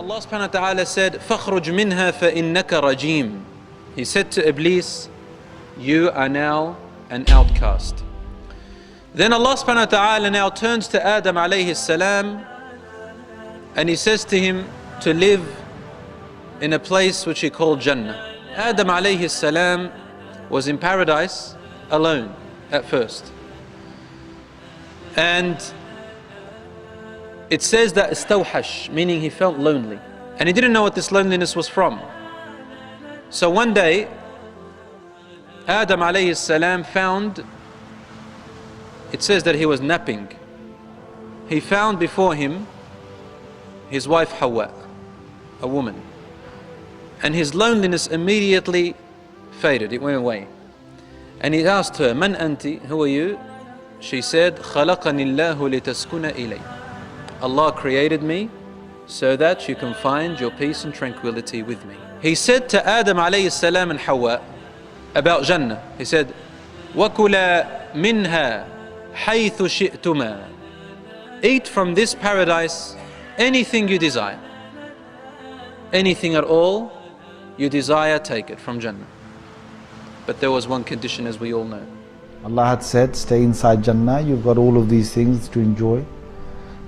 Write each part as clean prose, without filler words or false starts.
Allah subhanahu wa ta'ala said, فَخْرُجْ مِنْهَا فَإِنَّكَ رَجِيمٌ. He said to Iblis, you are now an outcast. Then Allah subhanahu wa ta'ala now turns to Adam alayhi salam and he says to him to live in a place which he called Jannah. Adam alayhi salam was in paradise alone at first. And it says that istawhash, meaning he felt lonely. And he didn't know what this loneliness was from. So one day, Adam alayhi salam found, it says that he was napping. He found before him his wife Hawa, a woman. And his loneliness immediately faded, it went away. And he asked her, Man anti, who are you? She said, خَلَقَنِ اللَّهُ لِتَسْكُنَ إِلَيْهِ. Allah created me so that you can find your peace and tranquility with me. He said to Adam alayhi salam and Hawa about Jannah, he said, وَكُلَا مِنْهَا حَيْثُ شِئْتُمَا. Eat from this paradise anything you desire. Anything at all you desire, take it from Jannah. But there was one condition, as we all know. Allah had said, stay inside Jannah, you've got all of these things to enjoy.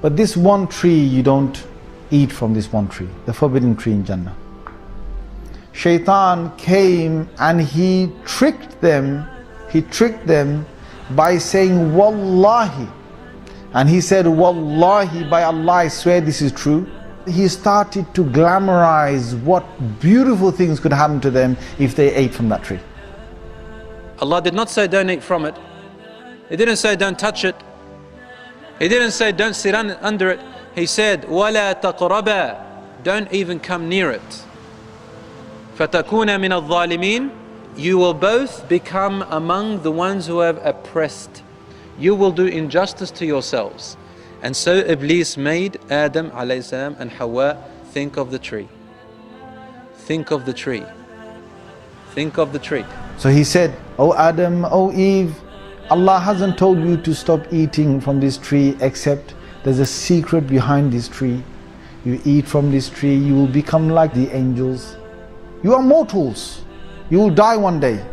But this one tree, you don't eat from this one tree, the forbidden tree in Jannah. Shaitan came and he tricked them by saying, Wallahi. And he said, Wallahi, by Allah, I swear this is true. He started to glamorize what beautiful things could happen to them if they ate from that tree. Allah did not say don't eat from it. He didn't say don't touch it. He didn't say don't sit under it. He said وَلَا تَقْرَبَا. Don't even come near it. فَتَكُونَ مِنَ الظَّالِمِينَ. You will both become among the ones who have oppressed. You will do injustice to yourselves. And so Iblis made Adam alayhi salam and Hawa think of the tree. Think of the tree. Think of the tree. So he said, O Adam, O Eve, Allah hasn't told you to stop eating from this tree, except there's a secret behind this tree. You eat from this tree, you will become like the angels. You are mortals. You will die one day.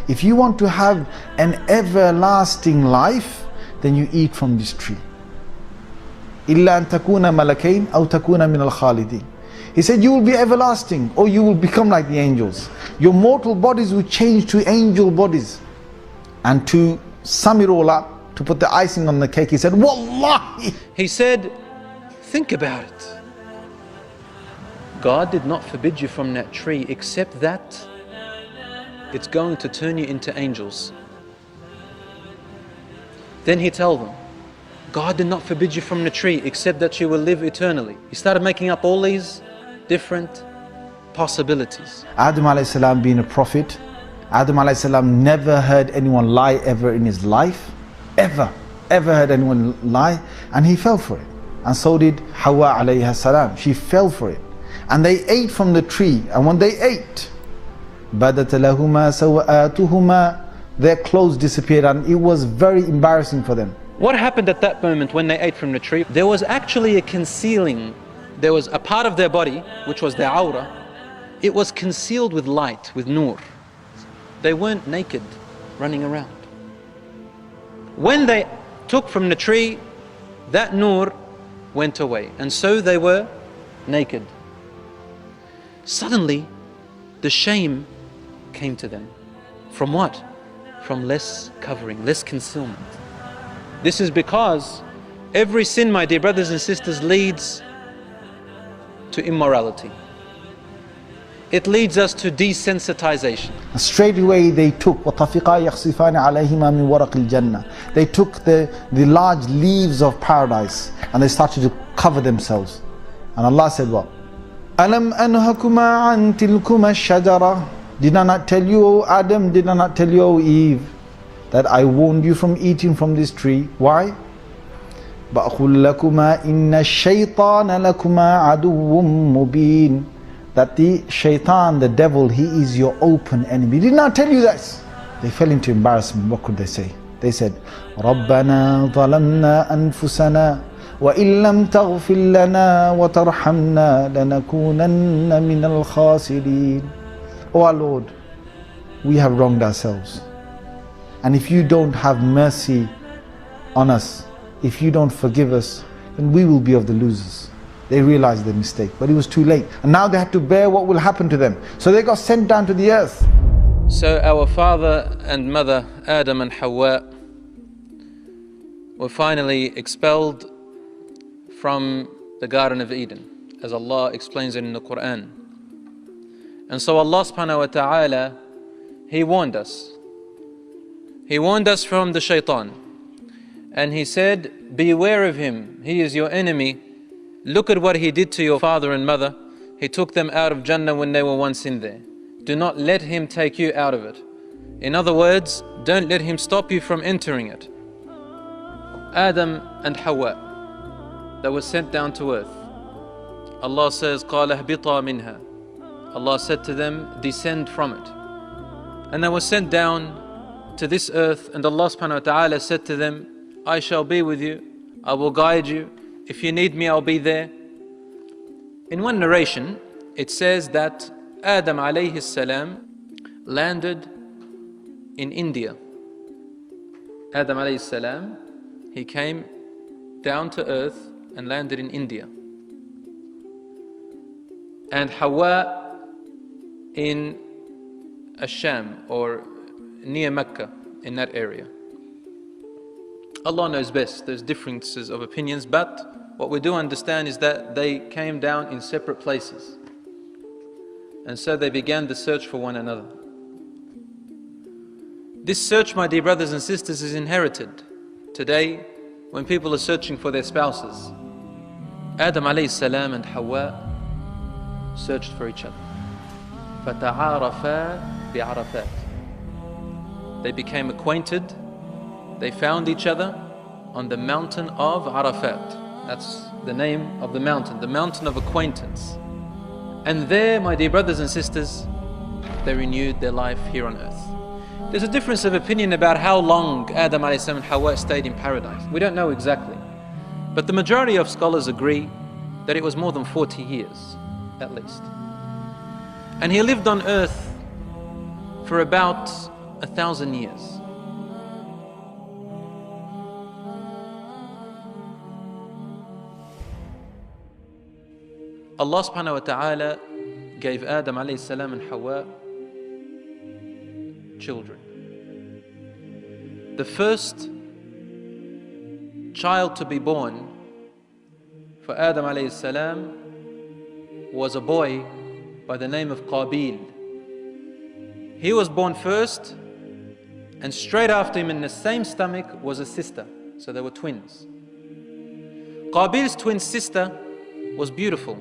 If you want to have an everlasting life, then you eat from this tree. إِلَّا أَن تَكُونَ مَلَكَيْنِ أَوْ تَكُونَ مِنَ الْخَالِدِينَ. He said you will be everlasting, or you will become like the angels. Your mortal bodies will change to angel bodies. And to sum it all up, to put the icing on the cake, he said, Wallahi. He said, think about it. God did not forbid you from that tree, except that it's going to turn you into angels. Then he told them, God did not forbid you from the tree, except that you will live eternally. He started making up all these different possibilities. Adam alayhi salam being a prophet, Adam alayhi salam never heard anyone lie ever in his life. Ever heard anyone lie. And he fell for it. And so did Hawa alayhi salam. She fell for it. And they ate from the tree. And when they ate, بَدَتَ لَهُمَا سَوْآتُهُمَا, their clothes disappeared, and it was very embarrassing for them. What happened at that moment when they ate from the tree? There was actually a concealing. There was a part of their body, which was their aura. It was concealed with light, with nur. They weren't naked, running around. When they took from the tree, that nur went away. And so they were naked. Suddenly, the shame came to them. From what? From less covering, less concealment. This is because every sin, my dear brothers and sisters, leads to immorality. It leads us to desensitization. Straight away they took وَطَفِقَا يَخْصِفَانِ عَلَيْهِمَا مِنْ وَرَقِ الْجَنَّةِ. They took the large leaves of paradise and they started to cover themselves. And Allah said what? أَلَمْ أَنْهَكُمَا عَنْ تِلْكُمَا الشَّجَرَةِ. Did I not tell you, O Adam, did I not tell you, O Eve, that I warned you from eating from this tree? Why? بَأْخُلْ لَكُمَا إِنَّ الشَّيْطَانَ لَكُمَا عَدُوٌّ مُبِينٌ. That the shaitan, the devil, he is your open enemy. Did not tell you this. They fell into embarrassment. What could they say? They said, رَبَّنَا ظَلَمْنَا أَنفُسَنَا وَإِن لَمْ تَغْفِرْ لَنَا وَتَرْحَمْنَا لَنَكُونَنَّ مِنَ الْخَاسِرِينَ. O our Lord, we have wronged ourselves. And if you don't have mercy on us, if you don't forgive us, then we will be of the losers. They realized their mistake, but it was too late. And now they had to bear what will happen to them. So they got sent down to the earth. So our father and mother, Adam and Hawa, were finally expelled from the Garden of Eden, as Allah explains it in the Quran. And so Allah subhanahu wa ta'ala, He warned us. He warned us from the shaitan. And He said, beware of him, he is your enemy. Look at what he did to your father and mother. He took them out of Jannah when they were once in there. Do not let him take you out of it. In other words, don't let him stop you from entering it. Adam and Hawa, that was sent down to earth. Allah says, قَالَ اهْبِطَا مِنْهَا. Allah said to them, descend from it. And they were sent down to this earth, and Allah subhanahu wa ta'ala said to them, I shall be with you, I will guide you. If you need me, I'll be there. In one narration, it says that Adam alayhi salam landed in India. Adam alayhi salam, he came down to earth and landed in India. And Hawa in Asham, or near Mecca, in that area. Allah knows best, there's differences of opinions, but what we do understand is that they came down in separate places. And so they began the search for one another. This search, my dear brothers and sisters, is inherited today when people are searching for their spouses. Adam alayhi salam and Hawa searched for each other. فَتَعَارَفَا بِعَرَفَاتٍ. They became acquainted. They found each other on the mountain of Arafat. That's the name of the mountain of acquaintance. And there, my dear brothers and sisters, they renewed their life here on earth. There's a difference of opinion about how long Adam a.s. and Hawa stayed in paradise. We don't know exactly. But the majority of scholars agree that it was more than 40 years, at least. And he lived on earth for about 1,000 years. Allah subhanahu wa ta'ala gave Adam alayhi salam and Hawa children. The first child to be born for Adam alayhi salam was a boy by the name of Qabil. He was born first, and straight after him in the same stomach was a sister. So they were twins. Qabil's twin sister was beautiful,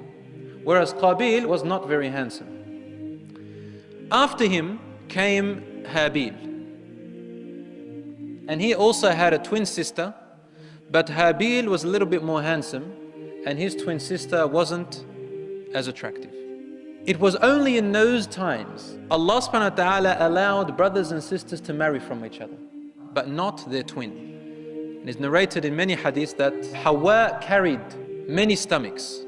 whereas Qabil was not very handsome. After him came Habil. And he also had a twin sister, but Habil was a little bit more handsome, and his twin sister wasn't as attractive. It was only in those times Allah subhanahu wa ta'ala allowed brothers and sisters to marry from each other, but not their twin. And it's narrated in many hadiths that Hawa carried many stomachs,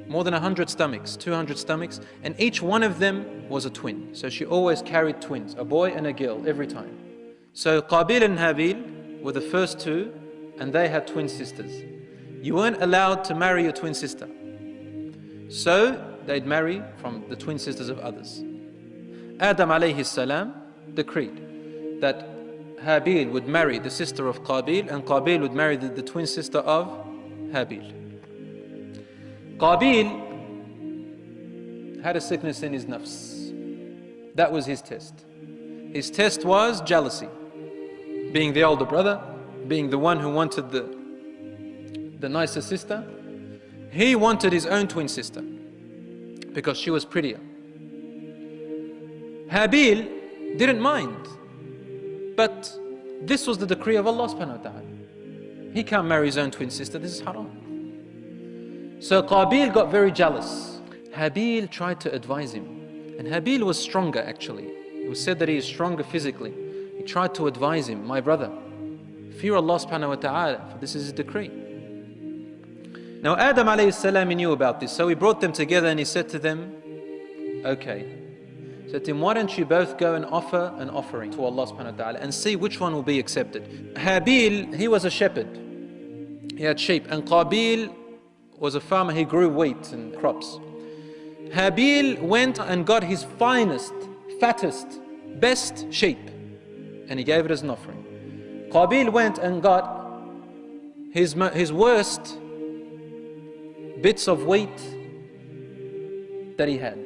more than 100 stomachs, 200 stomachs, and each one of them was a twin. So she always carried twins, a boy and a girl, every time. So Qabil and Habil were the first two, and they had twin sisters. You weren't allowed to marry your twin sister. So they'd marry from the twin sisters of others. Adam alayhi salam decreed that Habil would marry the sister of Qabil, and Qabil would marry the twin sister of Habil. Qabil had a sickness in his nafs. That was his test. His test was jealousy. Being the older brother, being the one who wanted the nicer sister, he wanted his own twin sister because she was prettier. Habil didn't mind, but this was the decree of Allah subhanahu wa ta'ala. He can't marry his own twin sister, this is haram. So Qabil got very jealous. Habil tried to advise him, and Habil was stronger actually. It was said that he is stronger physically. He tried to advise him, my brother, fear Allah subhanahu wa ta'ala, for this is his decree. Now Adam alayhi salam, he knew about this, so he brought them together and he said to them, okay. He said to him, why don't you both go and offer an offering to Allah subhanahu wa ta'ala and see which one will be accepted. Habil, he was a shepherd. He had sheep. And Qabil was a farmer, he grew wheat and crops. Habil went and got his finest, fattest, best sheep and he gave it as an offering. Qabil went and got his worst bits of wheat that he had.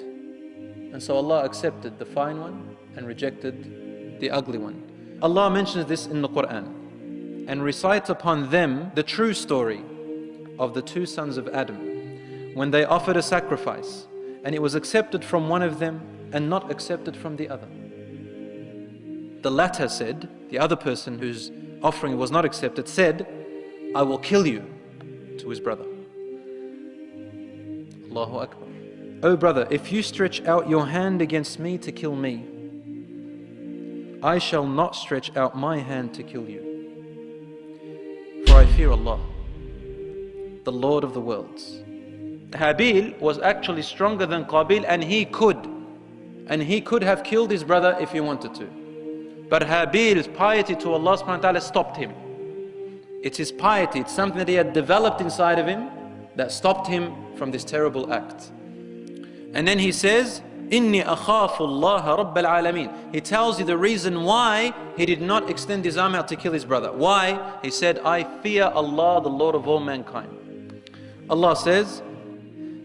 And so Allah accepted the fine one and rejected the ugly one. Allah mentions this in the Quran and recites upon them the true story of the two sons of Adam when they offered a sacrifice and it was accepted from one of them and not accepted from the other. The latter said, the other person whose offering was not accepted said, I will kill you, to his brother. Allahu Akbar. O brother, if you stretch out your hand against me to kill me, I shall not stretch out my hand to kill you. For I fear Allah, the Lord of the worlds. Habil was actually stronger than Qabil and he could have killed his brother if he wanted to. But Habil's piety to Allah subhanahu wa ta'ala stopped him. It's his piety, it's something that he had developed inside of him that stopped him from this terrible act. And then he says, Inni akhafu Allah Rabbal Alameen. He tells you the reason why he did not extend his arm out to kill his brother. Why? He said, I fear Allah, the Lord of all mankind. Allah says,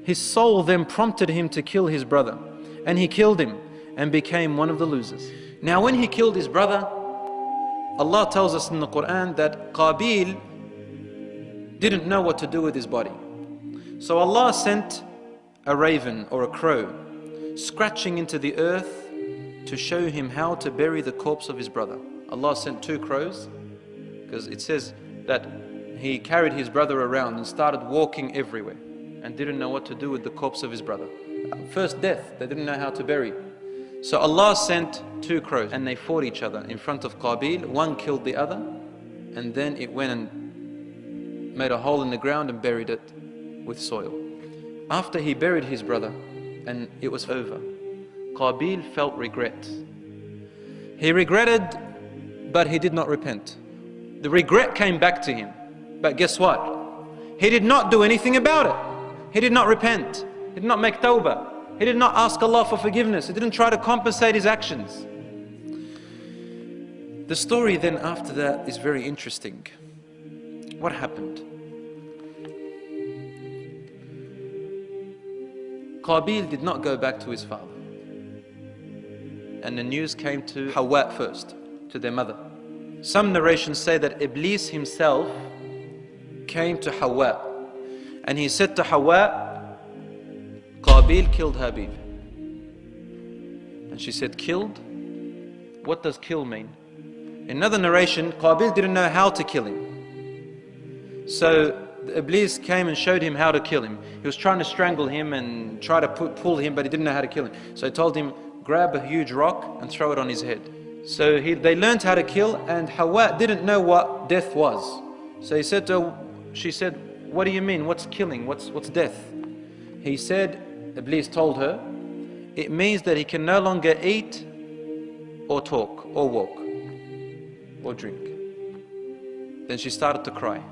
his soul then prompted him to kill his brother, and he killed him and became one of the losers. Now when he killed his brother, Allah tells us in the Quran that Qabil didn't know what to do with his body. So Allah sent a raven or a crow scratching into the earth to show him how to bury the corpse of his brother. Allah sent two crows because it says that he carried his brother around and started walking everywhere and didn't know what to do with the corpse of his brother. First death, they didn't know how to bury. So Allah sent two crows and they fought each other in front of Qabil. One killed the other and then it went and made a hole in the ground and buried it with soil. After he buried his brother and it was over, Qabil felt regret. He regretted, but he did not repent. The regret came back to him. But guess what? He did not do anything about it. He did not repent. He did not make tawbah. He did not ask Allah for forgiveness. He didn't try to compensate his actions. The story then after that is very interesting. What happened? Qabil did not go back to his father. And the news came to Hawa first, to their mother. Some narrations say that Iblis himself came to Hawa. And he said to Hawa, Qabil killed Habil. And she said, killed? What does kill mean? In another narration, Qabil didn't know how to kill him. So Iblis came and showed him how to kill him. He was trying to strangle him and try to pull him, but he didn't know how to kill him. So he told him, grab a huge rock and throw it on his head. So they learned how to kill, and Hawa didn't know what death was. So he said to her, she said, what do you mean? What's killing? What's death? He said, Iblis told her, it means that he can no longer eat or talk or walk or drink. Then she started to cry.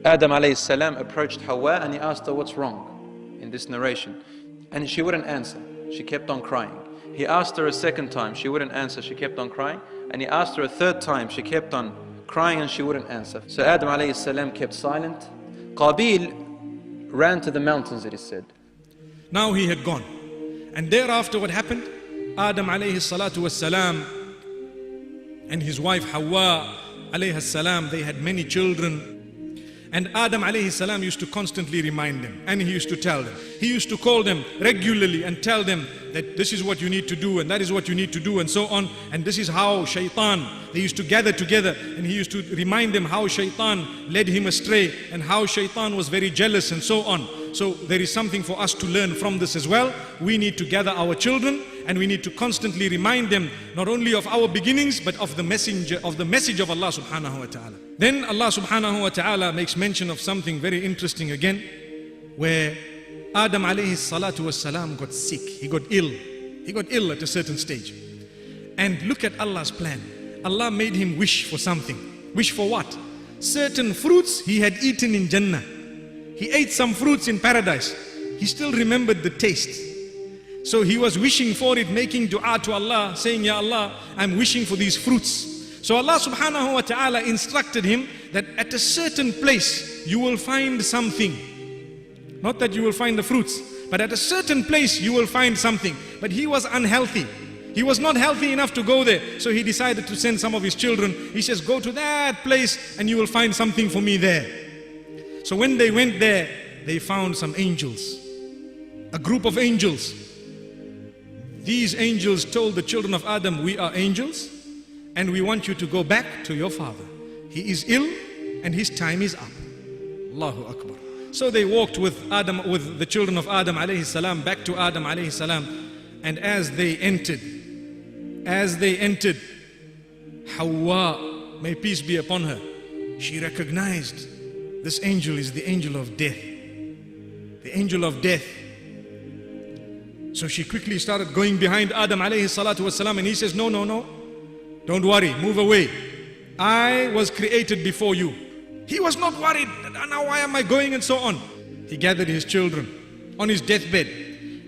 Adam alayhi salam approached Hawa and he asked her what's wrong in this narration. And she wouldn't answer. She kept on crying. He asked her a second time. She wouldn't answer. She kept on crying. And he asked her a third time. She kept on crying and she wouldn't answer. So Adam alayhi salam kept silent. Qabil ran to the mountains, it is said. Now he had gone. And thereafter what happened? Adam alayhi salatu was salam and his wife Hawa alayhi salam, they had many children. And Adam alayhi salam used to constantly remind them, and he used to tell them. He used to call them regularly and tell them that this is what you need to do and that is what you need to do and so on. And this is how shaitan, they used to gather together and he used to remind them how shaitan led him astray and how shaitan was very jealous and so on. So there is something for us to learn from this as well. We need to gather our children and we need to constantly remind them not only of our beginnings but of the message of Allah subhanahu wa ta'ala. Then Allah subhanahu wa ta'ala makes mention of something very interesting again, where Adam alayhi salatu was salam got sick, he got ill at a certain stage. And look at Allah's plan. Allah made him wish for something. Wish for what? Certain fruits he had eaten in Jannah. He ate some fruits in paradise. He still remembered the taste. So he was wishing for it, making dua to Allah, saying, Ya Allah, I'm wishing for these fruits. So Allah subhanahu wa ta'ala instructed him that at a certain place you will find something. Not that you will find the fruits, but at a certain place you will find something. But he was unhealthy. He was not healthy enough to go there. So he decided to send some of his children. He says, go to that place and you will find something for me there. So when they went there, they found some angels. A group of angels. These angels told the children of Adam, we are angels and we want you to go back to your father. He is ill and his time is up. Allahu Akbar. So they walked with the children of Adam alayhi salam back to Adam alayhi salam. And as they entered, Hawa, may peace be upon her, she recognized this angel is the angel of death. The angel of death. So she quickly started going behind Adam alayhi salatu wasalam, and he says, no, don't worry, move away. I was created before you. He was not worried, now why am I going and so on. He gathered his children on his deathbed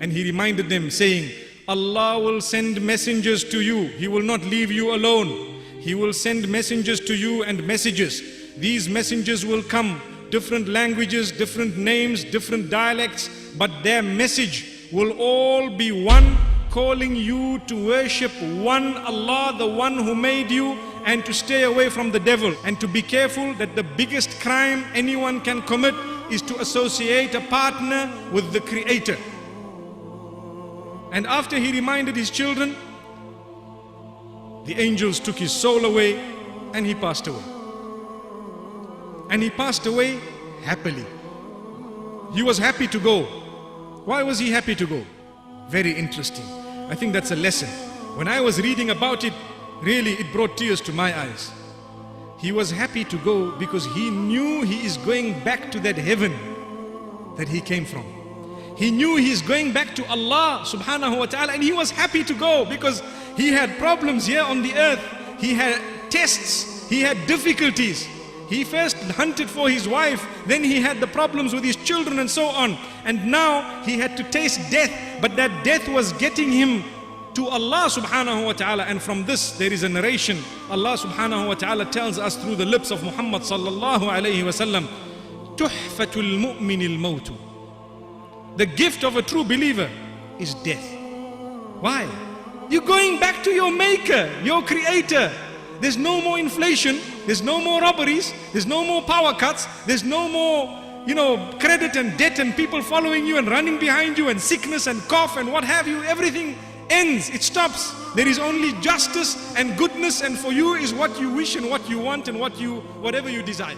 and he reminded them saying, Allah will send messengers to you. He will not leave you alone. He will send messengers to you and messages. These messengers will come, different languages, different names, different dialects, but their message will all be one, calling you to worship one Allah, the one who made you, and to stay away from the devil, and to be careful that the biggest crime anyone can commit is to associate a partner with the Creator. And after he reminded his children, the angels took his soul away and he passed away. And he passed away happily. He was happy to go. Why was he happy to go? Very interesting. I think that's a lesson. When I was reading about it, really it brought tears to my eyes. He was happy to go because he knew he is going back to that heaven that he came from. He knew he is going back to Allah subhanahu wa ta'ala, and he was happy to go because he had problems here on the earth. He had tests, he had difficulties. He first hunted for his wife, then he had the problems with his children and so on. And now he had to taste death, but that death was getting him to Allah subhanahu wa ta'ala. And from this there is a narration. Allah subhanahu wa ta'ala tells us through the lips of Muhammad sallallahu alayhi wa sallam, tuhfatul mu'minil mawtu. The gift of a true believer is death. Why? You're going back to your maker, your creator. There's no more inflation, there's no more robberies, there's no more power cuts, there's no more, credit and debt and people following you and running behind you and sickness and cough and what have you. Everything ends, it stops. There is only justice and goodness, and for you is what you wish and what you want and whatever you desire.